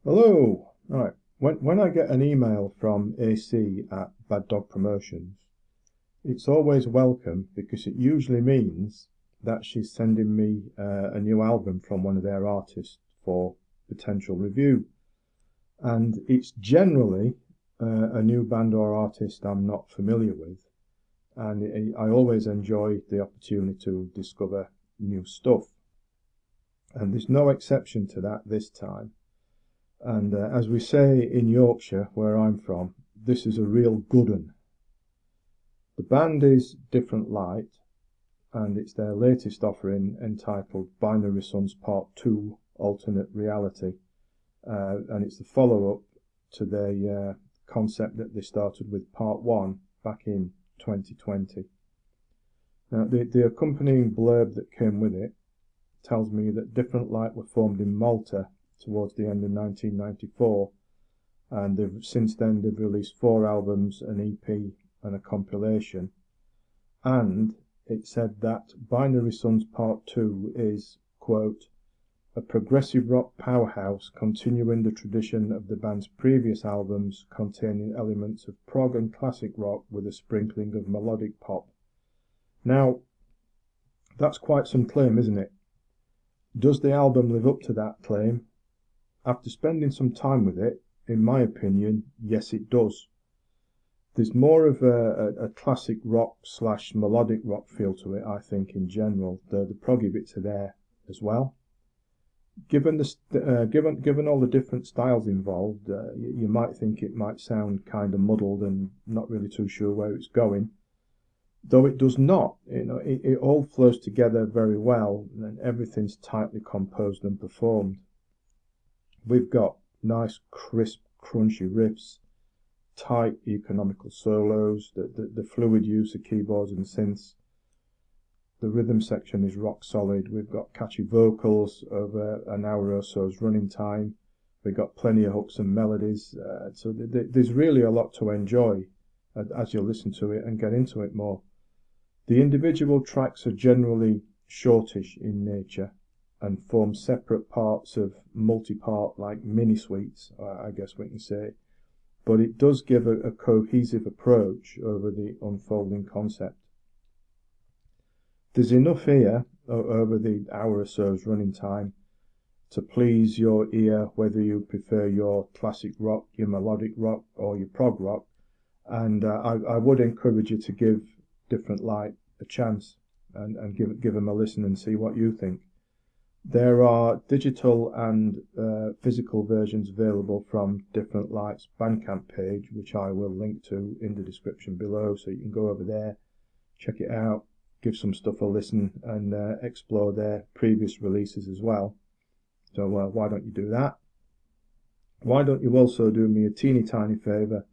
Hello. Right. When I get an email from AC at Bad Dog Promotions, it's always welcome because it usually means that she's sending me a new album from one of their artists for potential review. And it's generally a new band or artist I'm not familiar with. And I always enjoy the opportunity to discover new stuff. And there's no exception to that this time. And as we say in Yorkshire, where I'm from, this is a real good un. The band is Different Light, and it's their latest offering entitled Binary Suns Part 2 Alternate Reality. And it's the follow-up to their concept that they started with Part 1 back in 2020. Now, the accompanying blurb that came with it tells me that Different Light were formed in Malta towards the end of 1994, and since then they've released 4 albums, an EP and a compilation. And it said that Binary Suns Part 2 is, quote, a progressive rock powerhouse continuing the tradition of the band's previous albums containing elements of prog and classic rock with a sprinkling of melodic pop. Now, that's quite some claim, isn't it? Does the album live up to that claim? After spending some time with it, in my opinion, yes it does. There's more of a classic rock / melodic rock feel to it, I think, in general. The proggy bits are there as well. Given all the different styles involved, you might think it might sound kind of muddled and not really too sure where it's going. Though it does not, it all flows together very well, and everything's tightly composed and performed. We've got nice, crisp, crunchy riffs, tight, economical solos, the fluid use of keyboards and synths. The rhythm section is rock solid. We've got catchy vocals over an hour or so's running time. We've got plenty of hooks and melodies. So there's really a lot to enjoy as you listen to it and get into it more. The individual tracks are generally shortish in nature and form separate parts of multi-part, like mini-suites, I guess we can say. But it does give a cohesive approach over the unfolding concept. There's enough here, over the hour or so's running time, to please your ear, whether you prefer your classic rock, your melodic rock, or your prog rock. And I would encourage you to give Different Light a chance and give them a listen and see what you think. There are digital and physical versions available from Different Light's BandCamp page, which I will link to in the description below, so you can go over there, check it out, give some stuff a listen, and explore their previous releases as well. So why don't you do that? Why don't you also do me a teeny tiny favour,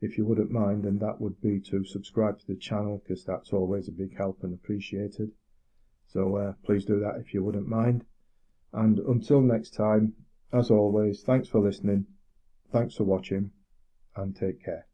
if you wouldn't mind, and that would be to subscribe to the channel, because that's always a big help and appreciated. So please do that if you wouldn't mind. And until next time, as always, thanks for listening, thanks for watching, and take care.